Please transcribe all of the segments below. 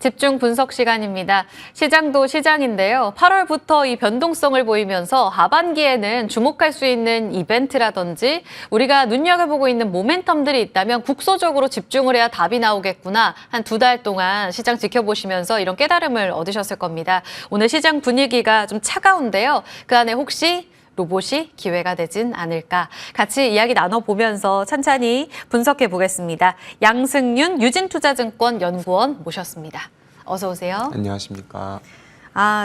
집중 분석 시간입니다. 시장도 시장인데요. 8월부터 이 변동성을 보이면서 하반기에는 주목할 수 있는 이벤트라든지 우리가 눈여겨보고 있는 모멘텀들이 있다면 국소적으로 집중을 해야 답이 나오겠구나. 한 2달 동안 시장 지켜보시면서 이런 깨달음을 얻으셨을 겁니다. 오늘 시장 분위기가 좀 차가운데요. 그 안에 혹시 로봇이 기회가 되진 않을까. 같이 이야기 나눠보면서 찬찬히 분석해 보겠습니다. 양승윤 유진투자증권 연구원 모셨습니다. 어서 오세요. 안녕하십니까.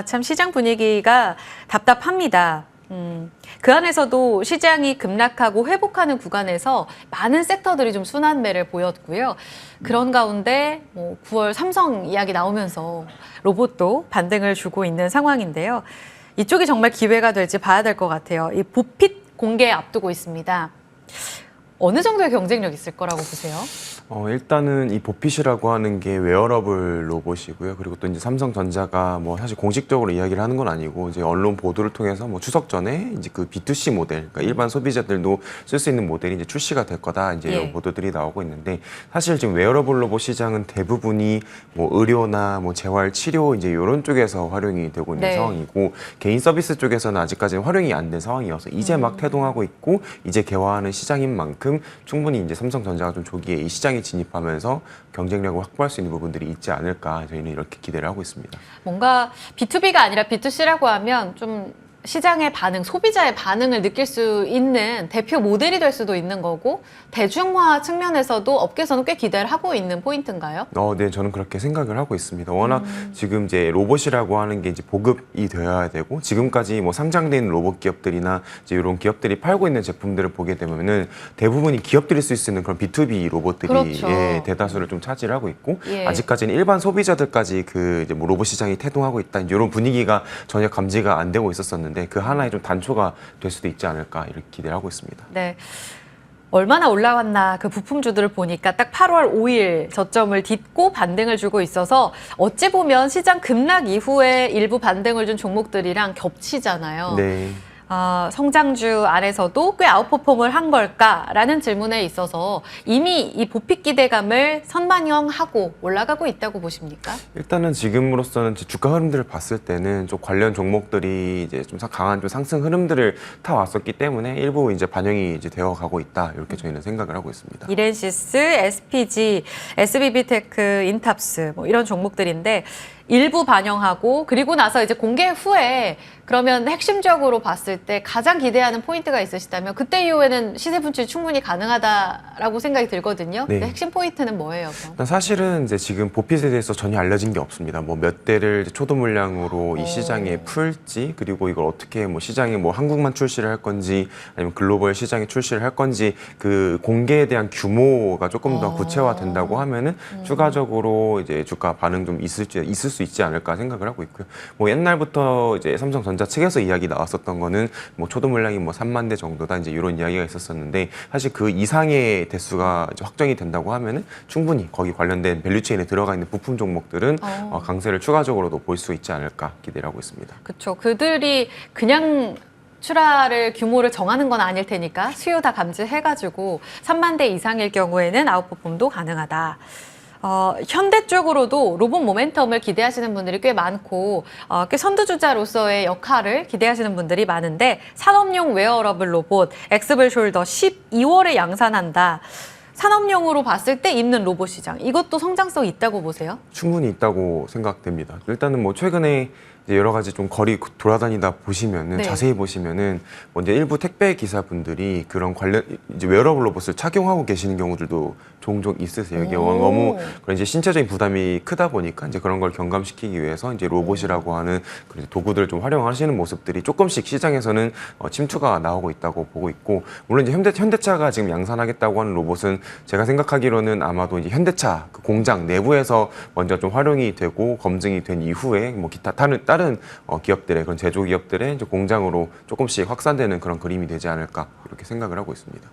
참 시장 분위기가 답답합니다. 그 안에서도 시장이 급락하고 회복하는 구간에서 많은 섹터들이 좀 순환매를 보였고요. 그런 가운데 9월 삼성 이야기 나오면서 로봇도 반등을 주고 있는 상황인데요. 이쪽이 정말 기회가 될지 봐야 될 것 같아요. 이 보핏 공개 앞두고 있습니다. 어느 정도의 경쟁력 있을 거라고 보세요? 일단은 이 보핏이라고 하는 게 웨어러블 로봇이고요. 그리고 또 이제 삼성전자가 사실 공식적으로 이야기를 하는 건 아니고 이제 언론 보도를 통해서 추석 전에 이제 그 B2C 모델, 그러니까 일반 소비자들도 쓸 수 있는 모델이 이제 출시가 될 거다 이제 이런 보도들이 나오고 있는데 사실 지금 웨어러블 로봇 시장은 대부분이 의료나 재활 치료 이제 이런 쪽에서 활용이 되고 있는 상황이고 개인 서비스 쪽에서는 아직까지는 활용이 안 된 상황이어서 이제 막 태동하고 있고 이제 개화하는 시장인 만큼 충분히 이제 삼성전자가 좀 조기에 이 시장에 진입하면서 경쟁력을 확보할 수 있는 부분들이 있지 않을까 저희는 이렇게 기대를 하고 있습니다. 뭔가 B2B가 아니라 B2C라고 하면 좀 시장의 반응, 소비자의 반응을 느낄 수 있는 대표 모델이 될 수도 있는 거고 대중화 측면에서도 업계에서는 꽤 기대를 하고 있는 포인트인가요? 네, 저는 그렇게 생각을 하고 있습니다. 워낙 지금 이제 로봇이라고 하는 게 이제 보급이 되어야 되고 지금까지 상장된 로봇 기업들이나 이제 이런 기업들이 팔고 있는 제품들을 보게 되면은 대부분이 기업들이 쓸 수 있는 그런 B2B 로봇들이 대다수를 좀 차지하고 있고 아직까지는 일반 소비자들까지 그 이제 로봇 시장이 태동하고 있다 이런 분위기가 전혀 감지가 안 되고 있었었는데. 그 하나의 좀 단초가 될 수도 있지 않을까 이렇게 기대를 하고 있습니다. 네. 얼마나 올라왔나 그 부품주들을 보니까 딱 8월 5일 저점을 딛고 반등을 주고 있어서 어찌 보면 시장 급락 이후에 일부 반등을 준 종목들이랑 겹치잖아요. 네. 성장주 안에서도 꽤 아웃퍼폼을 한 걸까라는 질문에 있어서 이미 이 보핏 기대감을 선반영하고 올라가고 있다고 보십니까? 일단은 지금으로서는 주가 흐름들을 봤을 때는 좀 관련 종목들이 이제 좀 강한 좀 상승 흐름들을 타왔었기 때문에 일부 이제 반영이 이제 되어 가고 있다 이렇게 저희는 생각을 하고 있습니다. 이렌시스, SPG, SBB테크, 인탑스 이런 종목들인데 일부 반영하고 그리고 나서 이제 공개 후에 그러면 핵심적으로 봤을 때 가장 기대하는 포인트가 있으시다면 그때 이후에는 시세 분출이 충분히 가능하다라고 생각이 들거든요. 근데 핵심 포인트는 뭐예요? 그럼? 사실은 이제 지금 보핏에 대해서 전혀 알려진 게 없습니다. 몇 대를 초도 물량으로 이 시장에 풀지 그리고 이걸 어떻게 시장에 한국만 출시를 할 건지 아니면 글로벌 시장에 출시를 할 건지 그 공개에 대한 규모가 조금 더 구체화된다고 하면은 추가적으로 이제 주가 반응 좀 있을 수 있지 않을까 생각을 하고 있고요. 옛날부터 이제 삼성전자 측에서 이야기 나왔었던 거는 초도 물량이 3만 대 정도다 이제 이런 이야기가 있었었는데 사실 그 이상의 대수가 이제 확정이 된다고 하면은 충분히 거기 관련된 밸류체인에 들어가 있는 부품 종목들은 강세를 추가적으로도 볼 수 있지 않을까 기대를 하고 있습니다. 그렇죠. 그들이 그냥 출하를 규모를 정하는 건 아닐 테니까 수요 다 감지해가지고 3만 대 이상일 경우에는 아웃퍼폼도 가능하다. 현대 쪽으로도 로봇 모멘텀을 기대하시는 분들이 꽤 많고 꽤 선두주자로서의 역할을 기대하시는 분들이 많은데 산업용 웨어러블 로봇 엑스블 숄더 12월에 양산한다. 산업용으로 봤을 때 입는 로봇 시장 이것도 성장성 있다고 보세요? 충분히 있다고 생각됩니다. 일단은 최근에 이제 여러 가지 좀 거리 돌아다니다 보시면은 자세히 보시면은 이제 일부 택배 기사분들이 그런 관련 이제 웨어러블 로봇을 착용하고 계시는 경우들도 종종 있으세요. 이게 너무 그런 이제 신체적인 부담이 크다 보니까 이제 그런 걸 경감시키기 위해서 이제 로봇이라고 하는 그런 도구들을 좀 활용하시는 모습들이 조금씩 시장에서는 침투가 나오고 있다고 보고 있고 물론 이제 현대차가 지금 양산하겠다고 하는 로봇은 제가 생각하기로는 아마도 이제 현대차 그 공장 내부에서 먼저 좀 활용이 되고 검증이 된 이후에 기타 다른 기업들의 그런 제조 기업들의 이제 공장으로 조금씩 확산되는 그런 그림이 되지 않을까 이렇게 생각을 하고 있습니다.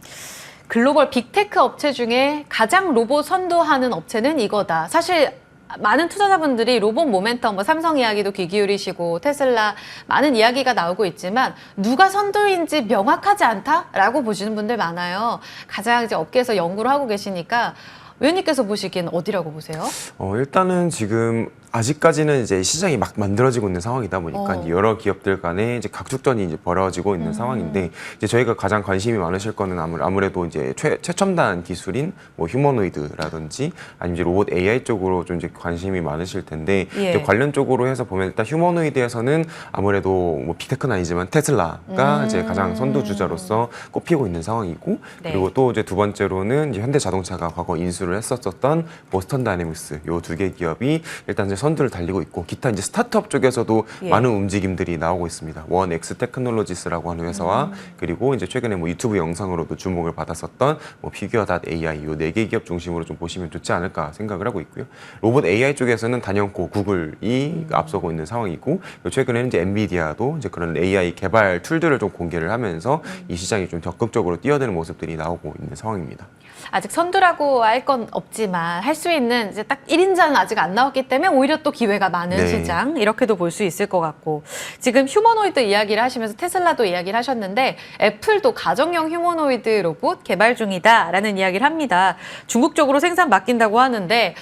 글로벌 빅테크 업체 중에 가장 로봇 선도하는 업체는 이거다. 사실 많은 투자자분들이 로봇 모멘텀, 삼성 이야기도 귀 기울이시고 테슬라 많은 이야기가 나오고 있지만 누가 선두인지 명확하지 않다라고 보시는 분들 많아요. 가장 이제 업계에서 연구를 하고 계시니까 위원님께서 보시기엔 어디라고 보세요? 일단은 지금 아직까지는 이제 시장이 막 만들어지고 있는 상황이다 보니까 이제 여러 기업들 간에 이제 각축전이 이제 벌어지고 있는 상황인데 이제 저희가 가장 관심이 많으실 거는 아무래도 이제 최첨단 기술인 뭐 휴머노이드라든지 아니면 이제 로봇 AI 쪽으로 좀 이제 관심이 많으실 텐데 예. 이제 관련 쪽으로 해서 보면 일단 휴머노이드에서는 아무래도 뭐 빅테크는 아니지만 테슬라가 이제 가장 선두주자로서 꼽히고 있는 상황이고 네. 그리고 또 이제 두 번째로는 이제 현대자동차가 과거 인수를 했었던 보스턴 다이내믹스 요 두 개 기업이 일단 이제 선두를 달리고 있고 기타 이제 스타트업 쪽에서도 예. 많은 움직임들이 나오고 있습니다. 원엑스 테크놀로지스라고 하는 회사와 그리고 이제 최근에 뭐 유튜브 영상으로도 주목을 받았었던 뭐 피규어.ai 요 네 개 기업 중심으로 좀 보시면 좋지 않을까 생각을 하고 있고요. 로봇 AI 쪽에서는 단연코 구글이 앞서고 있는 상황이고 최근에는 이제 엔비디아도 이제 그런 AI 개발 툴들을 좀 공개를 하면서 이 시장이 좀 적극적으로 뛰어드는 모습들이 나오고 있는 상황입니다. 아직 선두라고 할 건 없지만 할 수 있는 이제 딱 1인자는 아직 안 나왔기 때문에 오히려 또 기회가 많은 네. 시장 이렇게도 볼 수 있을 것 같고 지금 휴머노이드 이야기를 하시면서 테슬라도 이야기를 하셨는데 애플도 가정용 휴머노이드 로봇 개발 중이다라는 이야기를 합니다. 중국 쪽으로 생산 맡긴다고 하는데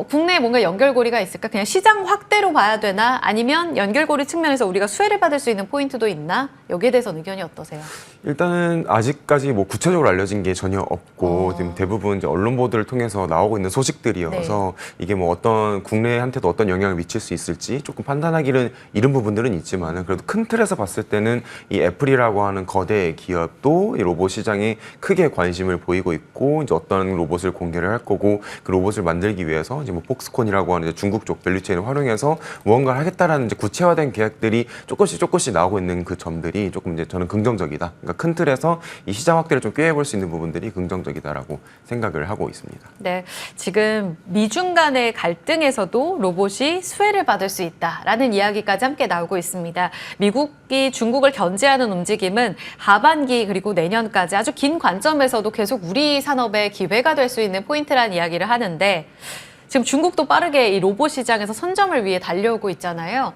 국내에 뭔가 연결고리가 있을까? 그냥 시장 확대로 봐야 되나? 아니면 연결고리 측면에서 우리가 수혜를 받을 수 있는 포인트도 있나? 여기에 대해서 의견이 어떠세요? 일단은 아직까지 뭐 구체적으로 알려진 게 전혀 없고 지금 대부분 이제 언론 보도를 통해서 나오고 있는 소식들이어서 이게 뭐 어떤 국내한테도 어떤 영향을 미칠 수 있을지 조금 판단하기는 이른 부분들은 있지만은 그래도 큰 틀에서 봤을 때는 이 애플이라고 하는 거대 기업도 이 로봇 시장에 크게 관심을 보이고 있고 이제 어떤 로봇을 공개를 할 거고 그 로봇을 만들기 위해서 이제 뭐 폭스콘이라고 하는 이제 중국 쪽 밸류체인을 활용해서 무언가를 하겠다라는 이제 구체화된 계획들이 조금씩 나오고 있는 그 점들이 조금 이제 저는 긍정적이다. 그러니까 큰 틀에서 이 시장 확대를 좀 꾀해볼 수 있는 부분들이 긍정적이다라고 생각을 하고 있습니다. 네, 지금 미중 간의 갈등에서도 로봇이 수혜를 받을 수 있다라는 이야기까지 함께 나오고 있습니다. 미국이 중국을 견제하는 움직임은 하반기 그리고 내년까지 아주 긴 관점에서도 계속 우리 산업의 기회가 될 수 있는 포인트라는 이야기를 하는데 지금 중국도 빠르게 이 로봇 시장에서 선점을 위해 달려오고 있잖아요.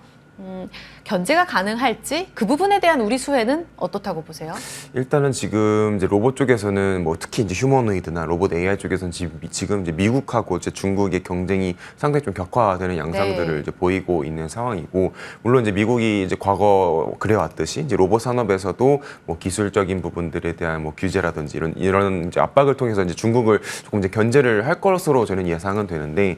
견제가 가능할지 그 부분에 대한 우리 수혜는 어떻다고 보세요? 일단은 지금 이제 로봇 쪽에서는 뭐 특히 이제 휴머노이드나 로봇 AI 쪽에서는 지금 이제 미국하고 이제 중국의 경쟁이 상당히 좀 격화되는 양상들을 이제 보이고 있는 상황이고 물론 이제 미국이 이제 과거 그래왔듯이 이제 로봇 산업에서도 뭐 기술적인 부분들에 대한 뭐 규제라든지 이런 이제 압박을 통해서 이제 중국을 조금 이제 견제를 할 것으로 저는 예상은 되는데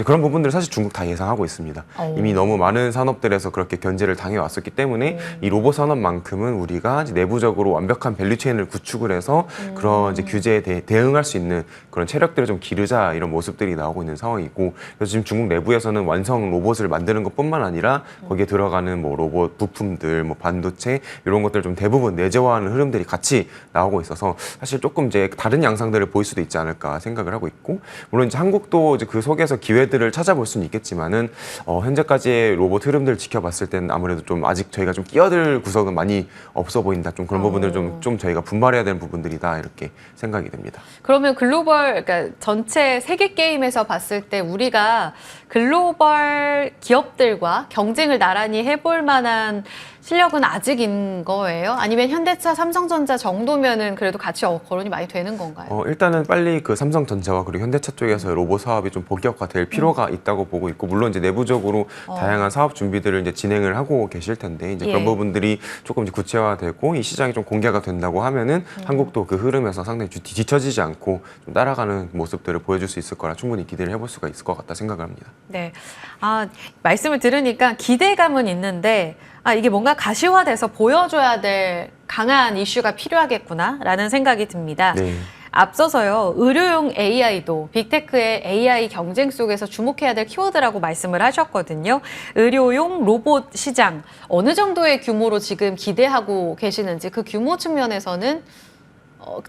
그런 부분들을 사실 중국 다 예상하고 있습니다. 이미 너무 많은 산업들에서 그렇게 견제를 당해왔었기 때문에 이 로봇 산업만큼은 우리가 이제 내부적으로 완벽한 밸류체인을 구축을 해서 그런 이제 규제에 대응할 수 있는 그런 체력들을 좀 기르자 이런 모습들이 나오고 있는 상황이고 그래서 지금 중국 내부에서는 완성 로봇을 만드는 것뿐만 아니라 거기에 들어가는 뭐 로봇 부품들, 뭐 반도체 이런 것들 좀 대부분 내재화하는 흐름들이 같이 나오고 있어서 사실 조금 이제 다른 양상들을 보일 수도 있지 않을까 생각을 하고 있고 물론 이제 한국도 이제 그 속에서 기회들을 찾아볼 수는 있겠지만은 현재까지의 로봇 흐름들을 지켜봤을 때는 아무래도 좀 아직 저희가 좀 끼어들 구석은 많이 없어 보인다. 좀 그런 부분을 좀 저희가 분발해야 되는 부분들이다 이렇게 생각이 됩니다. 그러면 그러니까 전체 세계 게임에서 봤을 때 우리가 글로벌 기업들과 경쟁을 나란히 해볼 만한 실력은 아직인 거예요? 아니면 현대차, 삼성전자 정도면은 그래도 같이 거론이 많이 되는 건가요? 일단은 빨리 그 삼성전자와 그리고 현대차 쪽에서 로봇 사업이 좀 본격화될 필요가 있다고 보고 있고 물론 이제 내부적으로 다양한 사업 준비들을 이제 진행을 하고 계실 텐데 이제 그런 부분들이 조금 이제 구체화되고 이 시장이 좀 공개가 된다고 하면은 한국도 그 흐름에서 상당히 뒤처지지 않고 좀 따라가는 모습들을 보여줄 수 있을 거라 충분히 기대를 해볼 수가 있을 것 같다 생각을 합니다. 네, 말씀을 들으니까 기대감은 있는데 이게 뭔가 가시화돼서 보여줘야 될 강한 이슈가 필요하겠구나라는 생각이 듭니다. 네. 앞서서요, 의료용 AI도 빅테크의 AI 경쟁 속에서 주목해야 될 키워드라고 말씀을 하셨거든요. 의료용 로봇 시장, 어느 정도의 규모로 지금 기대하고 계시는지 그 규모 측면에서는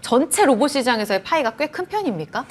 전체 로봇 시장에서의 파이가 꽤 큰 편입니까?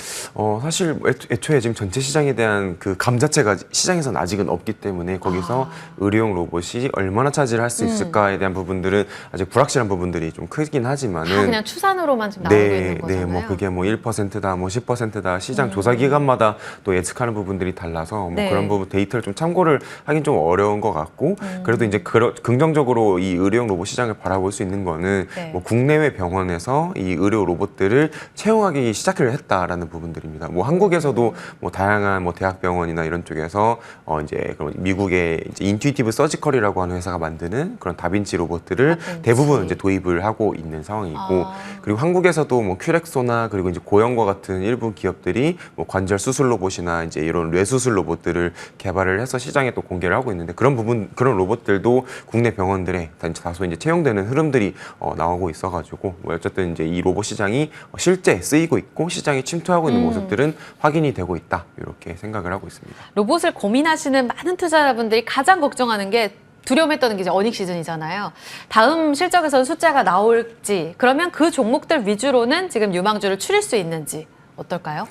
사실 애초에 지금 전체 시장에 대한 그 감 자체가 시장에서는 아직은 없기 때문에 거기서 의료용 로봇이 얼마나 차지를 할 수 있을까에 대한 부분들은 아직 불확실한 부분들이 좀 크긴 하지만은 그냥 추산으로만 지금 나오고 있는 거잖아요. 뭐 그게 뭐 1%다, 뭐 10%다 시장 조사 기관마다 또 예측하는 부분들이 달라서 뭐 그런 부분 데이터를 좀 참고를 하긴 좀 어려운 것 같고 그래도 이제 긍정적으로 이 의료용 로봇 시장을 바라볼 수 있는 거는 뭐 국내외 병원에서 이 이 의료 로봇들을 채용하기 시작을 했다라는 부분들입니다. 뭐 한국에서도 뭐 다양한 뭐 대학병원이나 이런 쪽에서 이제 그런 미국의 이제 인투이티브 서지컬이라고 하는 회사가 만드는 그런 다빈치 로봇들을 대부분 이제 도입을 하고 있는 상황이고, 그리고 한국에서도 뭐 큐렉소나 그리고 이제 고영과 같은 일부 기업들이 뭐 관절 수술 로봇이나 이제 이런 뇌수술 로봇들을 개발을 해서 시장에 또 공개를 하고 있는데, 그런 로봇들도 국내 병원들에 다소 이제 채용되는 흐름들이 나오고 있어가지고, 뭐 어쨌든 이제 이 로봇 시장이 실제 쓰이고 있고 시장에 침투하고 있는 모습들은 확인이 되고 있다, 이렇게 생각을 하고 있습니다. 로봇을 고민하시는 많은 투자자분들이 가장 걱정하는 게 두려움했던 게 이제 어닝 시즌이잖아요. 다음 실적에서는 숫자가 나올지, 그러면 그 종목들 위주로는 지금 유망주를 추릴 수 있는지 어떨까요?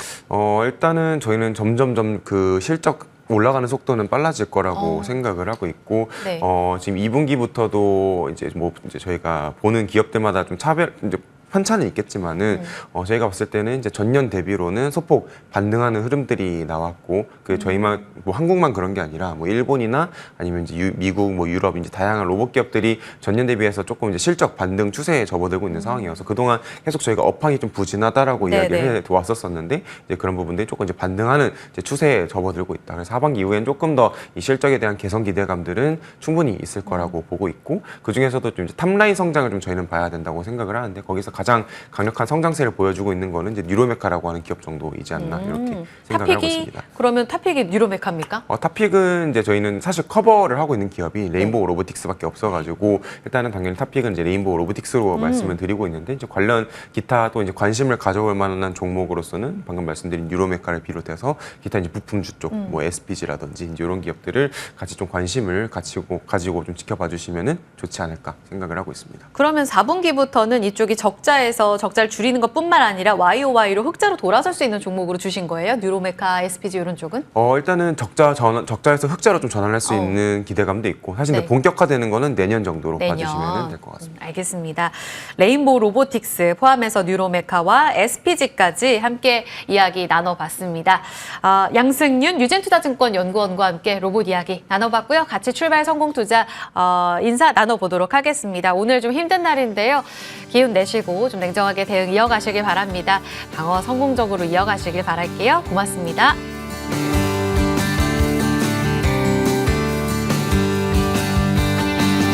일단은 저희는 점점점 그 실적 올라가는 속도는 빨라질 거라고 생각을 하고 있고, 네. 지금 2분기부터도 이제 저희가 보는 기업들마다 좀 이제 편차는 있겠지만은 저희가 봤을 때는 이제 전년 대비로는 소폭 반등하는 흐름들이 나왔고, 그 저희만 뭐 한국만 그런 게 아니라 뭐 일본이나 아니면 이제 미국, 뭐 유럽 이제 다양한 로봇 기업들이 전년 대비해서 조금 이제 실적 반등 추세에 접어들고 있는 상황이어서 그동안 계속 저희가 업황이 좀 부진하다라고 이야기를 해 왔었었는데, 이제 그런 부분들이 조금 이제 반등하는 이제 추세에 접어들고 있다. 그래서 하반기 이후엔 조금 더 이 실적에 대한 개선 기대감들은 충분히 있을 거라고 보고 있고, 그 중에서도 좀 이제 탑라인 성장을 좀 저희는 봐야 된다고 생각을 하는데, 거기서 가장 강력한 성장세를 보여주고 있는 거는 이제 뉴로메카라고 하는 기업 정도이지 않나, 이렇게 생각을 하고 있습니다. 그러면 탑픽이 뉴로메카입니까? 탑픽은 이제 저희는 사실 커버를 하고 있는 기업이 레인보우 로보틱스밖에 없어가지고, 일단은 당연히 탑픽은 이제 레인보우 로보틱스로 말씀을 드리고 있는데, 이제 관련 기타 또 이제 관심을 가져볼 만한 종목으로서는 방금 말씀드린 뉴로메카를 비롯해서 기타 이제 부품주 쪽, 뭐 SPG라든지 이제 이런 기업들을 같이 좀 관심을 가지고 좀 지켜봐 주시면은 좋지 않을까 생각을 하고 있습니다. 그러면 4분기부터는 이쪽이 적자에서 적자를 줄이는 것뿐만 아니라 YOY로 흑자로 돌아설 수 있는 종목으로 주신 거예요? 뉴로메카, SPG 이런 쪽은? 일단은 적자에서 흑자로 좀 전환할 수 있는 기대감도 있고, 사실 네. 근데 본격화되는 거는 내년 정도로 봐주시면 될 것 같습니다. 알겠습니다. 레인보우 로보틱스 포함해서 뉴로메카와 SPG까지 함께 이야기 나눠봤습니다. 양승윤 유젠투자증권 연구원과 함께 로봇 이야기 나눠봤고요. 같이 출발 성공 투자 인사 나눠보도록 하겠습니다. 오늘 좀 힘든 날인데요. 기운 내시고 좀 냉정하게 대응 이어가시길 바랍니다. 방어 성공적으로 이어가시길 바랄게요. 고맙습니다.